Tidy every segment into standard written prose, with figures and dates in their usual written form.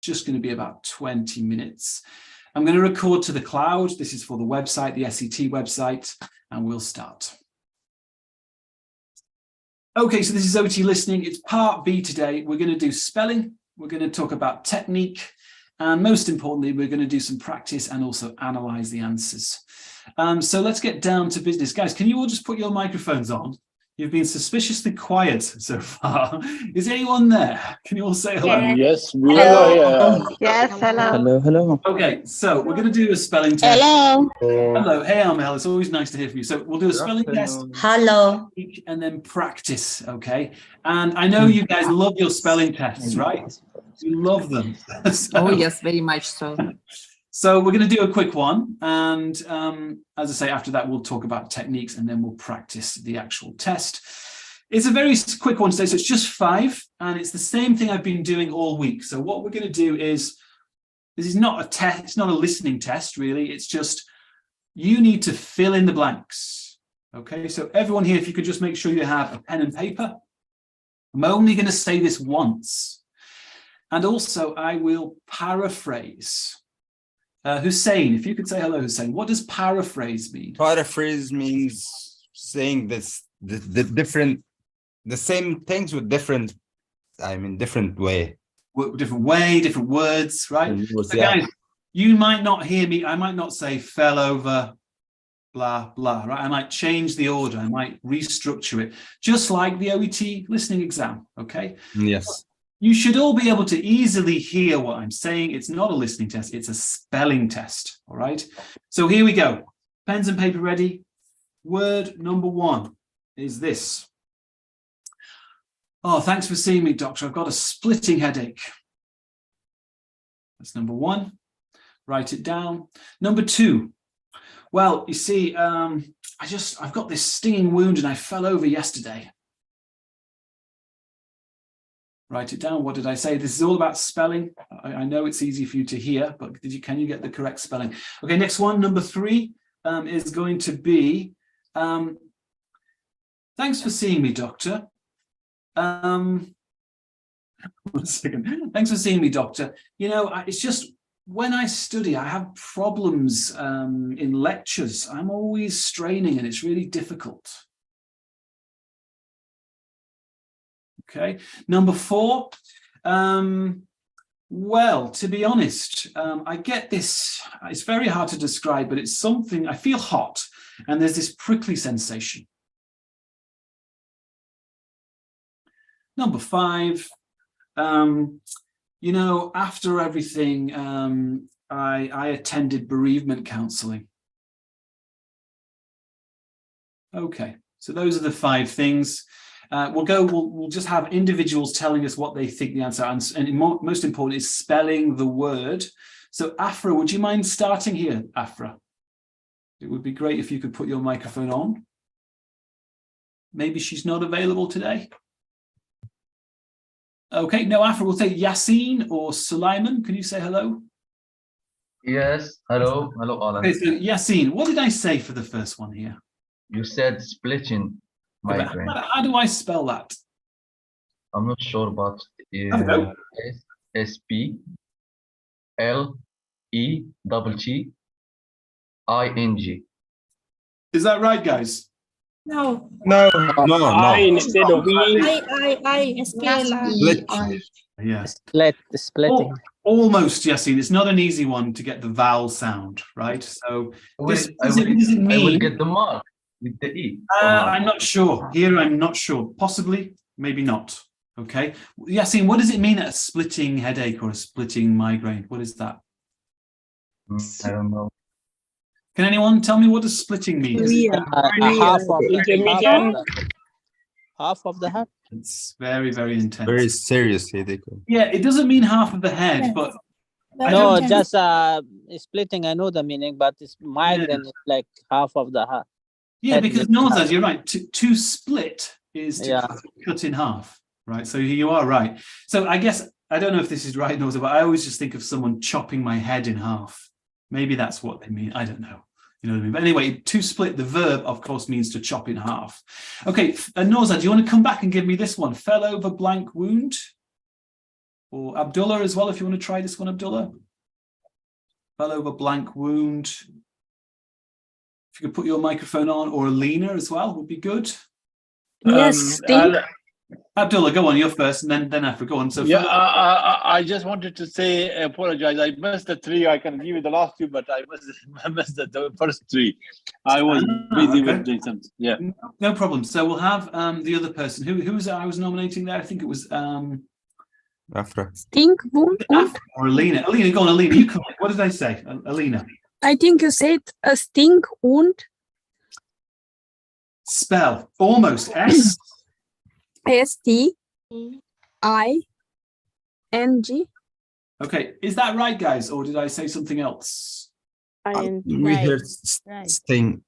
just going to be about 20 minutes. I'm going to record to the cloud. This is for the website, the SET website, and we'll start. Okay, so this is OET listening. It's part B today. We're going to do spelling. We're going to talk about technique. And most importantly, we're going to do some practice and also analyze the answers. So let's get down to business. Guys, can you all just put your microphones on? You've been suspiciously quiet so far. Is anyone there? Can you all say hello? Yes, we are here. Yes, hello. Hello, hello. Okay, so we're going to do a spelling test. Hello. Hello. Hey, Amel. It's always nice to hear from you. So we'll do a spelling test. Hello. And then practice, okay? And I know you guys love your spelling tests, right? You love them. Oh, yes, very much so. So we're going to do a quick one. And as I say, after that, we'll talk about techniques and then we'll practice the actual test. It's a very quick one today. So it's just 5. And it's the same thing I've been doing all week. So what we're going to do is, this is not a test. It's not a listening test, really. It's just, you need to fill in the blanks. Okay, so everyone here, if you could just make sure you have a pen and paper. I'm only going to say this once. And also, I will paraphrase. Hussein, if you could say hello, Hussein. What does paraphrase mean? Paraphrase means saying the same things with different way. Different way, different words, right? So yeah. Guys, you might not hear me. I might not say fell over, blah, blah, right? I might change the order. I might restructure it, just like the OET listening exam, okay? Yes. You should all be able to easily hear what I'm saying. It's not a listening test, it's a spelling test, all right? So here we go. Pens and paper ready. Word number 1 is this. Oh, thanks for seeing me, doctor. I've got a splitting headache. That's number 1. Write it down. Number 2. Well, you see, I've got this stinging wound and I fell over yesterday. Write it down. What did I say? This is all about spelling. I know it's easy for you to hear, but can you get the correct spelling? Okay, next one, number 3, is going to be, thanks for seeing me, doctor. 1 second. Thanks for seeing me, doctor. You know, it's just when I study, I have problems in lectures. I'm always straining and it's really difficult. Okay, number 4. Well, to be honest, I get this, it's very hard to describe, but it's something, I feel hot and there's this prickly sensation. Number 5, you know, after everything, I attended bereavement counseling. Okay, so those are the 5 things. We'll just have individuals telling us what they think the answer is, and most important is spelling the word. So Afra, would you mind starting here, Afra? It would be great if you could put your microphone on. Maybe she's not available today. Okay, no, Afra, we'll say Yassine or Sulaiman. Can you say hello? Yes, hello, hello, Alan. Okay, so Yassine, what did I say for the first one here? You said splitting migraine. How do I spell that? I'm not sure, but S-P-L-E-T-T-I-N-G. Is that right, guys? No. No. I instead of I, Split. Yeah. splitting. Almost, Yassine. It's not an easy one to get the vowel sound, right? So what does it mean? I will get the mark with the E. I'm not sure. Here, I'm not sure. Possibly, maybe not. Okay. Yassine, what does it mean a splitting headache or a splitting migraine? What is that? I don't know. Can anyone tell me what does splitting mean? Half of the head. It's very, very intense. Very serious headache. Yeah, it doesn't mean half of the head, but No, just splitting. I know the meaning, but it's migraine is like half of the head. Yeah, because Nozaz, you're right. To split is to cut in half, right? So you are right. So I guess, I don't know if this is right, Nozaz, but I always just think of someone chopping my head in half. Maybe that's what they mean. I don't know. You know what I mean? But anyway, to split, the verb, of course, means to chop in half. Okay, Nozaz, do you want to come back and give me this one? Fell over blank wound? Or Abdullah as well, if you want to try this one, Abdullah. Fell over blank wound. If you could put your microphone on, or Alina as well, would be good. Yes, stink. Abdullah, go on, you're first, and then Afra, go on. So Yeah, I just wanted to say, apologize. I missed the three. I can give you the last two, but I missed the first three. I was busy with doing something. Yeah. No problem. So we'll have the other person. Who was it I was nominating there? I think it was Afra. Stink wound. or Alina. Alina, go on, Alina. You come. What did I say, Alina? I think you said a stink wound. Spell almost S. STING. Okay, is that right, guys, or did I say something else? We heard sting.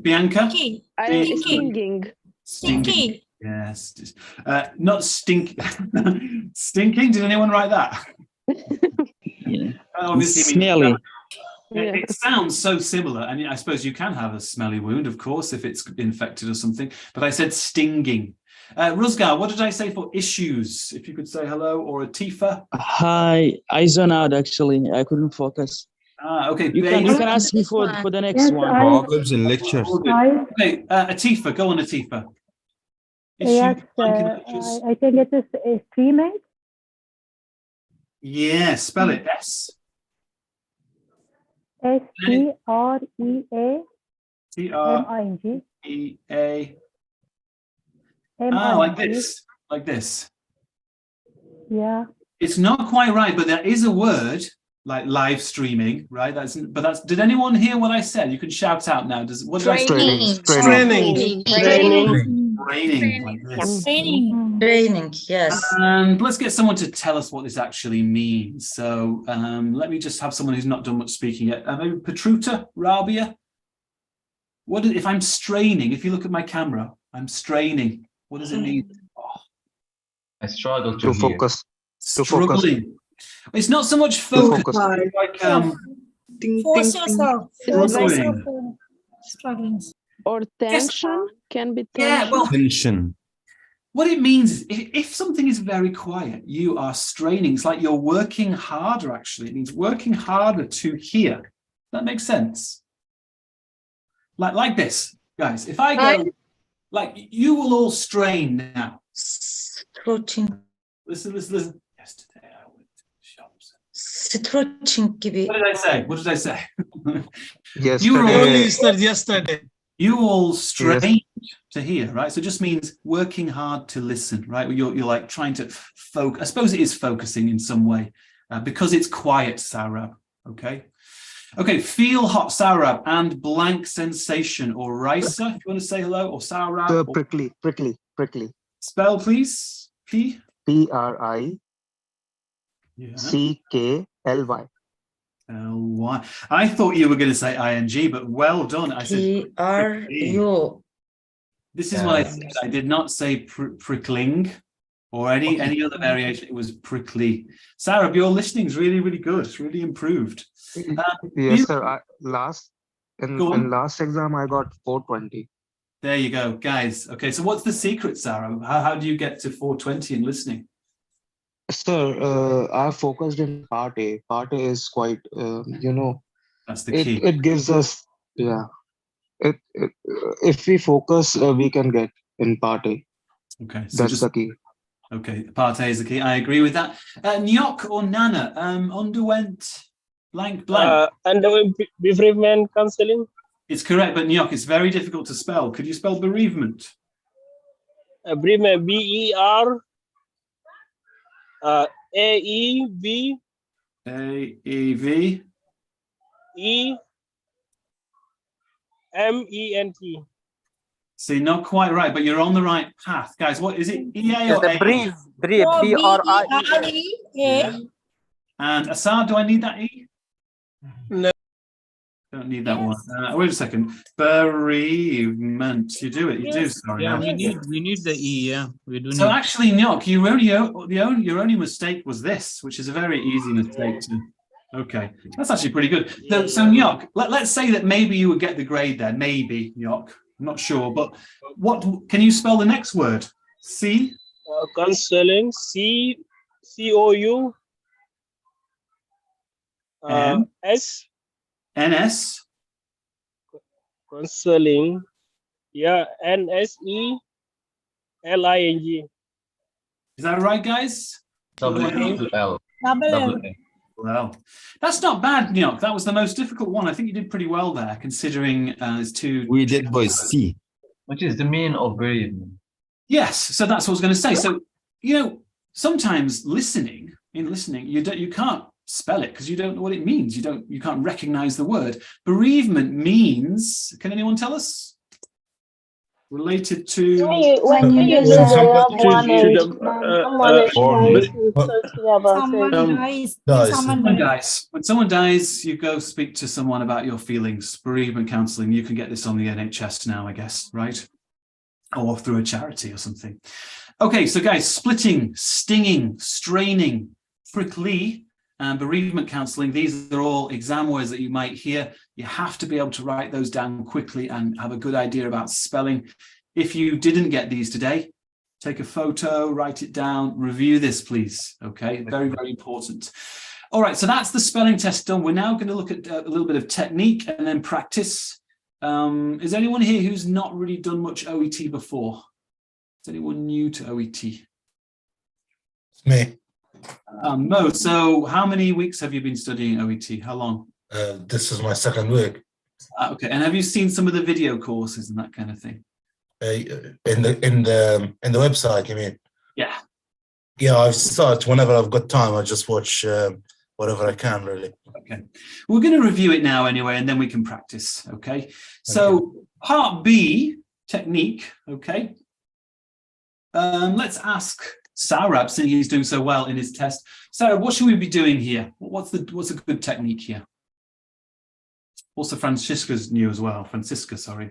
Bianca? Stinky. Stinky. Yes. Not stink. Stinking. Did anyone write that? Yeah. Obviously, Smelly. It sounds so similar, and I suppose you can have a smelly wound, of course, if it's infected or something. But I said stinging. Ruzgar, what did I say for issues? If you could say hello, or Atifa. Hi, I zone out actually. I couldn't focus. Okay. You can ask me for the next one. Problems in lectures. Okay, Atifa, go on, Atifa. Yes, I think it is a streaming. Yeah, spell it. S. STREAMING. TREA. Like this. Yeah. It's not quite right, but there is a word like live streaming, right? Did anyone hear what I said? You can shout out now. What did I say? Training. Like this. Training, yes. And let's get someone to tell us what this actually means. So let me just have someone who's not done much speaking yet. Maybe Petruta, Rabia. If I'm straining, if you look at my camera, I'm straining. What does it mean? I struggle to hear. focus. Struggling. It's not so much focus. It's like Force yourself. struggling. Or tension can be tension. Yeah, well, Tension. what it means is if something is very quiet, you are straining. It's like you're working harder, actually. It means working harder to hear. That makes sense. Like this, guys. If I go, like, you will all strain now. Stretching. Listen. Yesterday I went to the shops. Stretching gibi. What did I say? Yes. Yesterday. You all strained to hear, right? So it just means working hard to listen, right? You're like trying to focus. I suppose it is focusing in some way because it's quiet, Sarab. Okay. Okay, feel hot, Sarab, and blank sensation, or Raisa, if you want to say hello, or Sarab. Prickly. Spell, please. PRICKLY. L-Y. I thought you were going to say ing, but well done. I said PRU. This is what I said. I did not say prickling or any other variation. It was prickly. Sarab, your listening is really, really good. It's really improved. Yes, sir. Last exam, I got 420. There you go, guys. Okay, so what's the secret, Sarab? How do you get to 420 in listening? Sir, I focused in part A. Part A is quite, That's the key. It gives us, if we focus, we can get in part A. Okay, so that's the key. Okay, part A is the key. I agree with that. Nyok or Nana underwent blank. Underwent bereavement counseling. It's correct, but Nyok, it's very difficult to spell. Could you spell bereavement? Bereavement, BER. AEV. AEV. EMENT. See, not quite right, but you're on the right path, guys. What is it? EA or A? Breathe. B-R-I-E-A. And Assad, do I need that E? No. Don't need that one. Wait a second. Bereavement. You do it. You do. Sorry. Yeah, we need the E. Yeah, we do. So actually, Nyok, your only mistake was this, which is a very easy mistake to. Okay, that's actually pretty good. So Nyok, let's say that maybe you would get the grade there. Maybe Nyok. I'm not sure, but what can you spell the next word? C. Counseling. COU N S NS. counseling. Yeah, NSELING. Is that right, guys? WL. Well, that's not bad, Nyok. That was the most difficult one. I think you did pretty well there, considering it's two. We did boys C. Which is the mean of bereavement. Yes, so that's what I was going to say. So, you know, sometimes listening, you can't spell it because you don't know what it means. You can't recognize the word. Bereavement means, can anyone tell us? Related to When you use a loved one or someone dies. When someone dies, you go speak to someone about your feelings. Bereavement counselling. You can get this on the NHS now, I guess, right? Or through a charity or something. Okay, so guys, splitting, stinging, straining, prickly, and bereavement counselling, these are all exam words that you might hear. You have to be able to write those down quickly and have a good idea about spelling. If you didn't get these today, take a photo, write it down, review this, please. Okay, very, very important. All right, so that's the spelling test done. We're now going to look at a little bit of technique and then practice. Is anyone here who's not really done much OET before? Is anyone new to OET? It's me. Mo, so how many weeks have you been studying OET? How long? This is my second week. Okay, and have you seen some of the video courses and that kind of thing? In the website, you mean? Yeah. Yeah, I've started whenever I've got time. I just watch whatever I can, really. Okay, we're going to review it now anyway, and then we can practice. Okay, so part B, technique. Okay, let's ask Saurabh, seeing he's doing so well in his test. Saurabh, what should we be doing here? What's a good technique here? Also, Francisca's new as well. Francisca, sorry.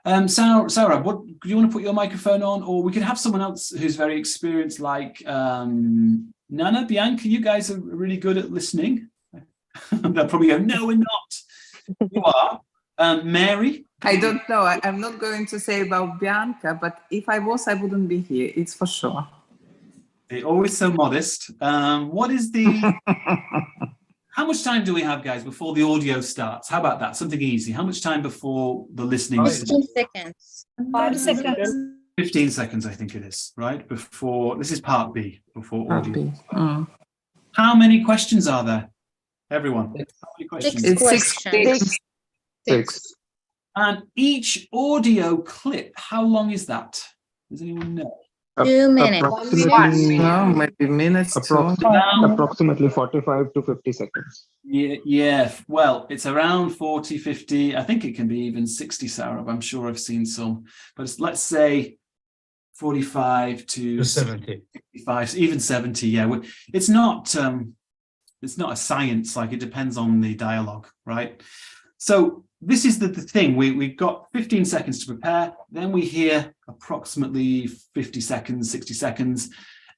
Saurabh, do you want to put your microphone on, or we could have someone else who's very experienced, like Nana, Bianca? You guys are really good at listening. They'll probably go, no, we're not. You are. Mary? I don't know. I'm not going to say about Bianca, but if I was, I wouldn't be here. It's for sure. They're always so modest. What is the... How much time do we have, guys, before the audio starts? How about that? Something easy. How much time before the listening? 15 seconds. 5 seconds. 15 seconds, I think it is, right? Before, this is part B, before audio. How many questions are there? Everyone. How many questions? Six. And each audio clip, how long is that? Does anyone know? 2 minutes. Maybe minutes. Approximately 45 to 50 seconds. Yeah. Well, it's around 40, 50. I think it can be even 60, Saurabh. I'm sure I've seen some. But let's say 45 to 70. 65, even 70. Yeah, it's not a science. Like, it depends on the dialogue, right? So this is the thing. We've got 15 seconds to prepare. Then we hear approximately 50 seconds, 60 seconds.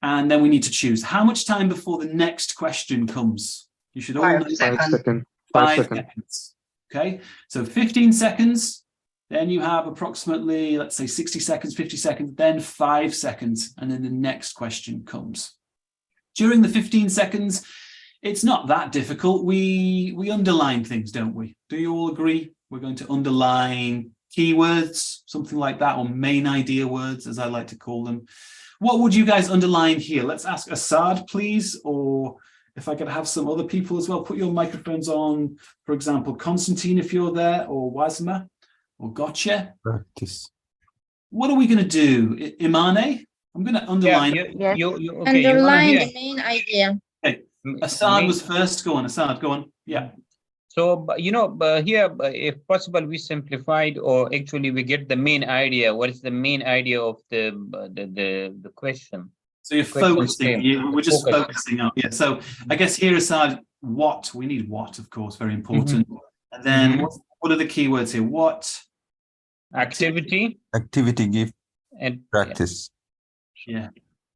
And then we need to choose how much time before the next question comes. You should all know 5 seconds. 5 seconds. Okay, so 15 seconds. Then you have approximately, let's say, 60 seconds, 50 seconds, then 5 seconds. And then the next question comes. During the 15 seconds, it's not that difficult. We underline things, don't we? Do you all agree? We're going to underline keywords, something like that, or main idea words, as I like to call them. What would you guys underline here? Let's ask Assad, please, or if I could have some other people as well. Put your microphones on, for example, Constantine, if you're there, or Wazma, or Gotcha. Practice. What are we going to do? Imane? I'm going to underline. Underline the main idea. Okay. Assad was first. Go on, Assad, go on. Yeah. So, here, if possible, we simplified, or actually we get the main idea. What is the main idea of the question? So you're focusing. We're just focusing on. Yeah. So I guess here, Assad, what we need. What, of course, very important. And then what are the keywords here? What? Activity. Activity, give, and practice. Yeah.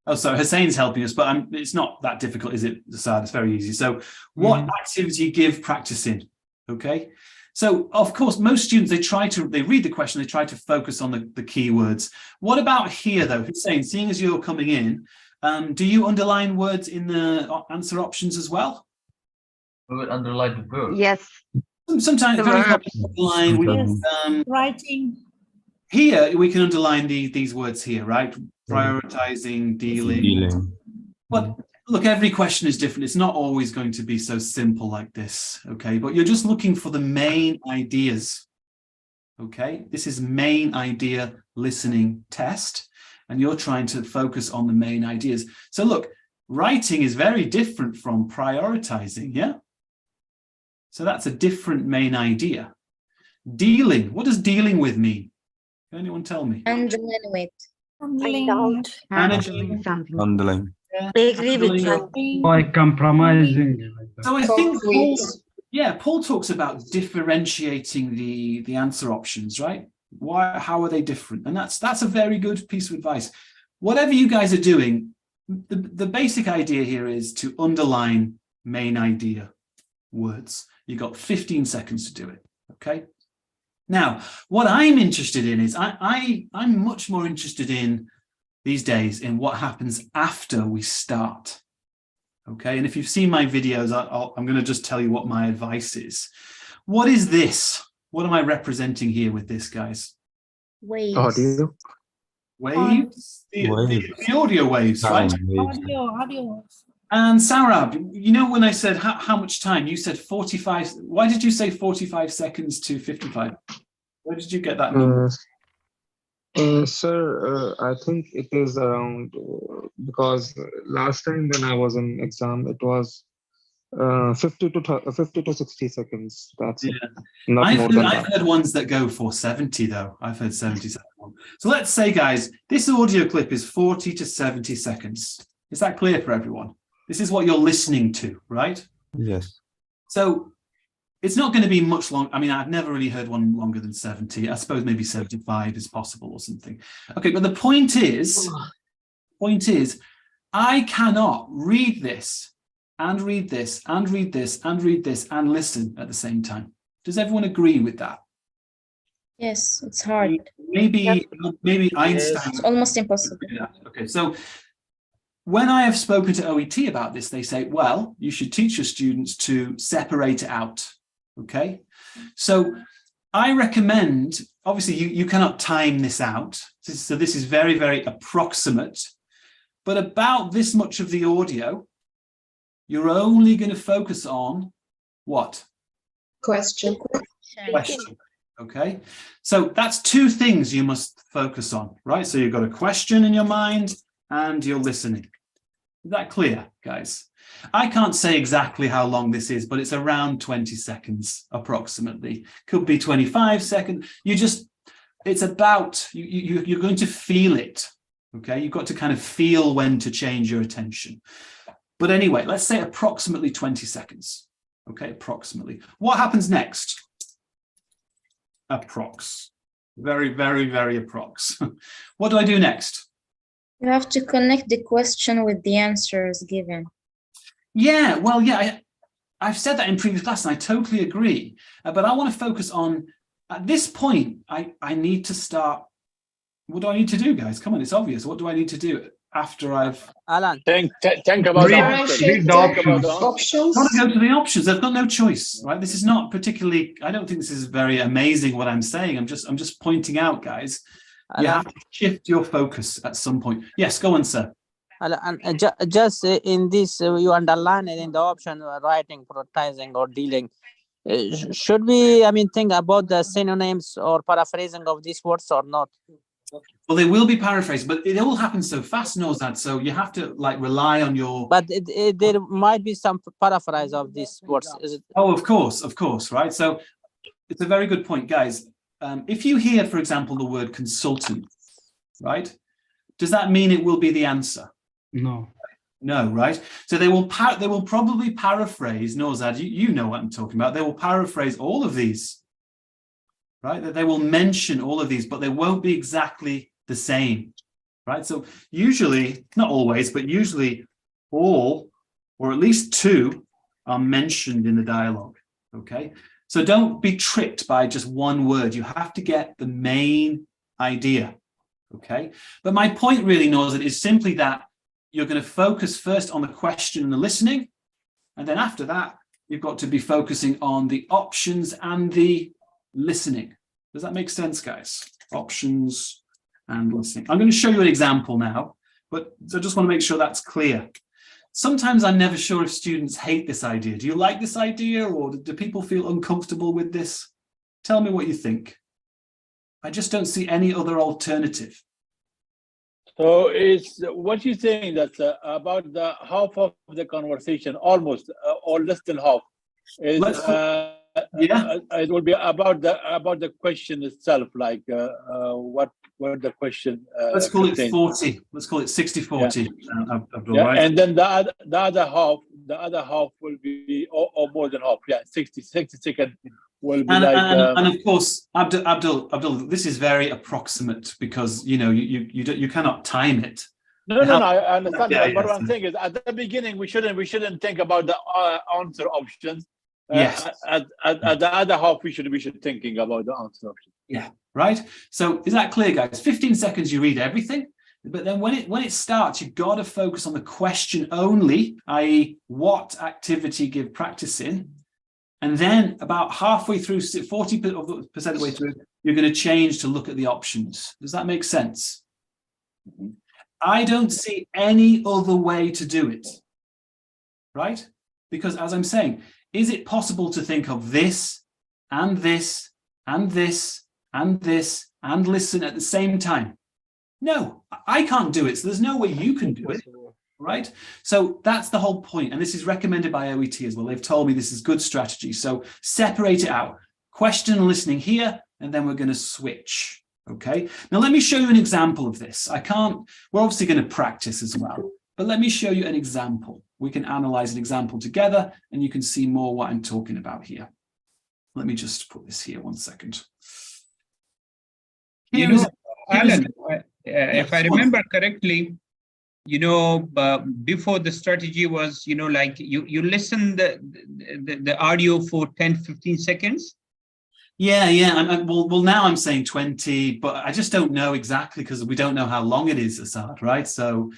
Oh, so Hussein's helping us, but it's not that difficult, is it, Assad? It's very easy. So what activity give practice in? Okay. So, of course, most students, they read the question, they try to focus on the keywords. What about here, though? Hussein, seeing as you're coming in, Do you underline words in the answer options as well? We would underline the verb. Yes. Sometimes very underline. Writing. Here we can underline these words here, right? Prioritizing, dealing. But look, every question is different. It's not always going to be so simple like this, okay? But you're just looking for the main ideas, okay? This is main idea listening test, and you're trying to focus on the main ideas. So look, writing is very different from prioritizing, yeah? So that's a different main idea. Dealing, what does dealing with mean? Can anyone tell me? Handling with. Managing. Handling. I agree with you. By compromising. So I think Paul talks about differentiating the answer options, right? How are they different? And that's a very good piece of advice. Whatever you guys are doing, the basic idea here is to underline main idea words. You've got 15 seconds to do it, okay? Now, what I'm interested in is I'm much more interested in these days in what happens after we start, okay? And if you've seen my videos, I'm going to just tell you what my advice is. What is this? What am I representing here with this, guys? Waves. Audio. Waves? The audio waves, right? Audio. And Sarab, you know when I said how much time, you said 45. Why did you say 45 seconds to 55? Where did you get that number? Sir, I think it is around, because last time when I was in exam, it was 50 to 60 seconds. That's it. Not more than that. I've heard ones that go for 70 though. I've heard 70 seconds. So let's say, guys, this audio clip is 40 to 70 seconds. Is that clear for everyone? This is what you're listening to, right? Yes. So it's not going to be much long. I mean, I've never really heard one longer than 70. I suppose maybe 75 is possible or something. Okay, but the point is, I cannot read this and read this and read this and read this and listen at the same time. Does everyone agree with that? Yes, it's hard. Maybe Einstein. It's almost impossible. Okay, so when I have spoken to OET about this, they say, well, you should teach your students to separate it out. Okay, so I recommend, obviously you cannot time this out. So this is very, very approximate, but about this much of the audio, you're only going to focus on what? Question. Okay, so that's two things you must focus on, right? So you've got a question in your mind and you're listening. Is that clear, guys? I can't say exactly how long this is, but it's around 20 seconds approximately. Could be 25 seconds. It's about, you're going to feel it, okay? You've got to kind of feel when to change your attention. But anyway, let's say approximately 20 seconds, okay? Approximately. What happens next? Approx. Very, very, very approx. What do I do next? You have to connect the question with the answers given. Yeah, well, yeah, I've said that in previous class and I totally agree. But I want to focus on, at this point, I need to start. What do I need to do, guys? Come on, it's obvious. What do I need to do after I've... Alan. Think about the options. I want to go to the options. I've got no choice, right? This is not particularly, I don't think this is very amazing what I'm saying. I'm just pointing out, guys, you have to shift your focus at some point. Yes, go on, sir. And just in this, you underline it in the option writing, prioritizing, or dealing. Should we, think about the synonyms or paraphrasing of these words or not? Well, they will be paraphrased, but it all happens so fast, Nozad. So you have to rely on your. But there might be some paraphrase of these words. Is it? Oh, of course, right? So it's a very good point, guys. If you hear, for example, the word consultant, right? Does that mean it will be the answer? No. No, right? So they will probably paraphrase, Nozad, you know what I'm talking about. They will paraphrase all of these, right? That they will mention all of these, but they won't be exactly the same, right? So usually, not always, but usually all, or at least two, are mentioned in the dialogue, okay? So don't be tricked by just one word. You have to get the main idea, okay? But my point really, Nozad, is simply that you're going to focus first on the question and the listening. And then after that, you've got to be focusing on the options and the listening. Does that make sense, guys? Options and listening. I'm going to show you an example now, but I just want to make sure that's clear. Sometimes I'm never sure if students hate this idea. Do you like this idea, or do people feel uncomfortable with this? Tell me what you think. I just don't see any other alternative. So it's what you're saying that about the half of the conversation, almost or less than half, is it will be about the question itself, like what the question. Let's call contains. it 40. Let's call it 60-40. Yeah, Right? and then the other half will be or more than half. Yeah, 60 seconds will be and of course, Abdul, this is very approximate because you cannot time it. No, I understand. But what I'm saying is, at the beginning, we shouldn't think about the answer options. Yes. At the other half, we should be thinking about the answer options. Yeah. Right. So is that clear, guys? 15 seconds, you read everything. But then when it starts, you've got to focus on the question only, i.e., what activity give practice in. And then about halfway through, 40% of the way through, you're going to change to look at the options. Does that make sense? I don't see any other way to do it. Right? Because as I'm saying, is it possible to think of this and this and this and this and listen at the same time? No, I can't do it. So there's no way you can do it. Right? So that's the whole point. And this is recommended by OET as well. They've told me this is good strategy. So separate it out. Question and listening here, and then we're going to switch. Okay. Now let me show you an example of this. We're obviously going to practice as well, but let me show you an example. We can analyze an example together and you can see more what I'm talking about here. Let me just put this here 1 second. Alan, if I remember correctly, before the strategy was, like you listen the audio for 10-15 seconds. Yeah. Well, now I'm saying 20, but I just don't know exactly because we don't know how long it is, Asad, right? So,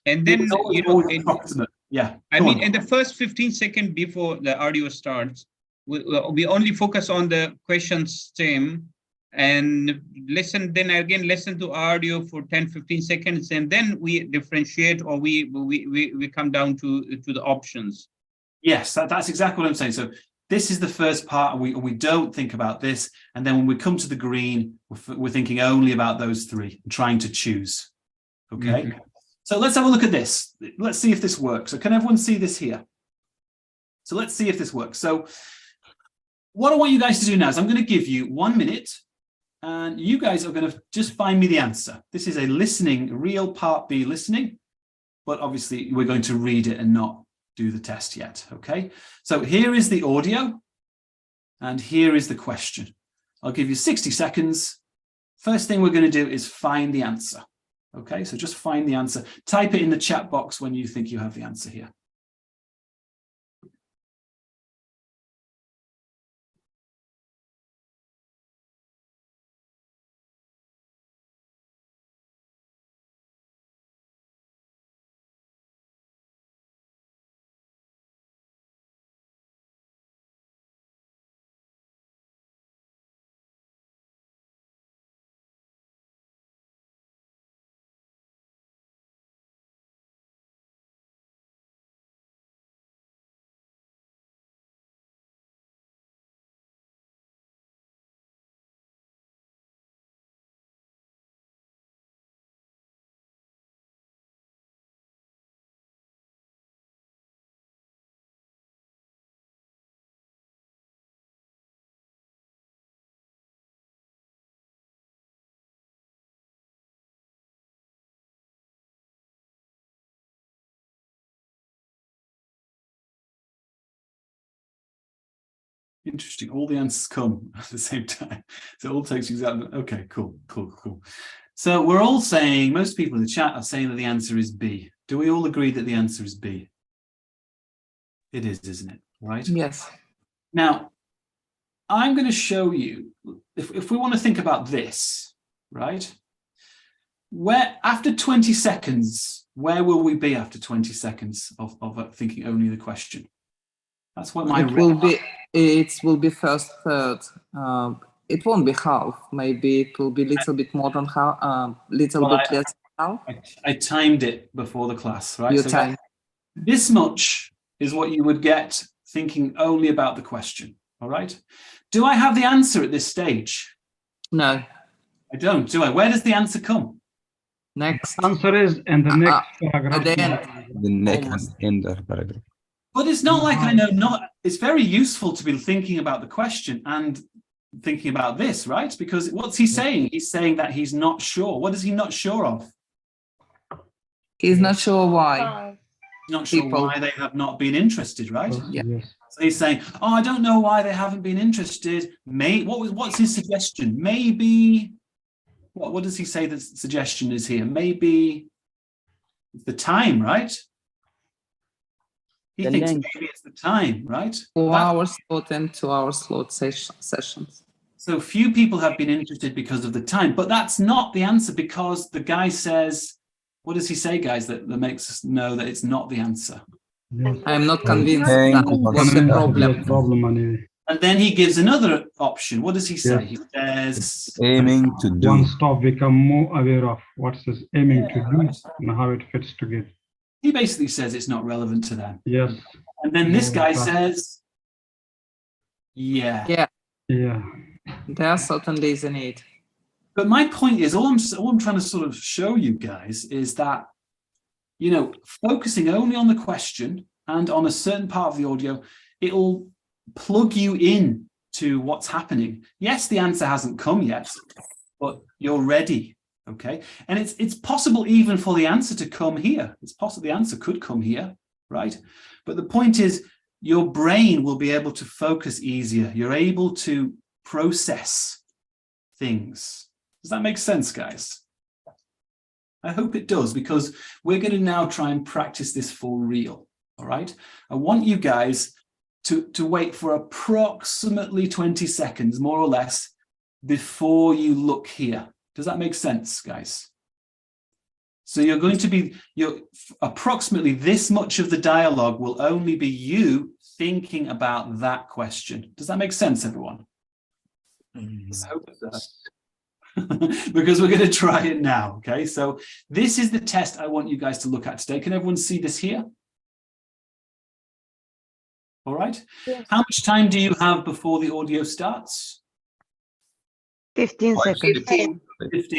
and then approximate. Yeah. I mean, in the first 15 seconds before the audio starts, we only focus on the question stem and listen. Then again, listen to audio for 10-15 seconds, and then we differentiate, or we come down to the options. Yes, that's exactly what I'm saying. So this is the first part, and we don't think about this. And then when we come to the green, we're thinking only about those three, trying to choose. Okay. Mm-hmm. So let's have a look at this. Let's see if this works. So can everyone see this here? So let's see if this works. So what I want you guys to do now is I'm going to give you 1 minute, and you guys are going to just find me the answer. This is a listening, real part B listening, but obviously we're going to read it and not do the test yet, okay? So here is the audio, and here is the question. I'll give you 60 seconds. First thing we're going to do is find the answer, okay? So just find the answer. Type it in the chat box when you think you have the answer here. Interesting. All the answers come at the same time. So it all takes you exactly. Okay, cool. So we're all saying, most people in the chat are saying that the answer is B. Do we all agree that the answer is B? It is, isn't it? Right? Yes. Now, I'm going to show you, if we want to think about this, right? where after 20 seconds, where will we be after 20 seconds of thinking only the question? That's what my it will be first third. It won't be half. Maybe it will be a little bit more than half, little bit less than half. I timed it before the class, right? You so timed. This much is what you would get thinking only about the question, all right? Do I have the answer at this stage? No. I don't, do I? Where does the answer come? Next. Answer is in the next paragraph. The next end of paragraph. But it's not like it's very useful to be thinking about the question and thinking about this, right? Because what's he saying? He's saying that he's not sure. What is he not sure of? He's not sure why. Not sure why they have not been interested, right? Yeah. So he's saying, oh, I don't know why they haven't been interested. What's his suggestion? Maybe, what does he say the suggestion is here? Maybe the time, right? He thinks maybe it's the time, right? 4 hours slot and 2 hour slot sessions. So few people have been interested because of the time, but that's not the answer because the guy says, what does he say, guys, that makes us know that it's not the answer? I'm not convinced that was the problem. And then he gives another option. What does he say? He says, aiming to do. One stop become more aware of what is aiming to do and how it fits together. He basically says it's not relevant to them. Yes. And then this guy says, yeah. There certainly is a need. But my point is, all I'm trying to sort of show you guys is that, you know, focusing only on the question and on a certain part of the audio, it'll plug you in to what's happening. Yes, the answer hasn't come yet, but you're ready. Okay. And it's possible even for the answer to come here. It's possible the answer could come here, right? But the point is your brain will be able to focus easier. You're able to process things. Does that make sense, guys? I hope it does, because we're going to now try and practice this for real. All right. I want you guys to wait for approximately 20 seconds, more or less, before you look here. Does that make sense, guys? So you're going to be, approximately this much of the dialogue will only be you thinking about that question. Does that make sense, everyone? I hope it does. Because we're going to try it now, okay? So this is the test I want you guys to look at today. Can everyone see this here? All right. Yes. How much time do you have before the audio starts? 15 seconds. 15.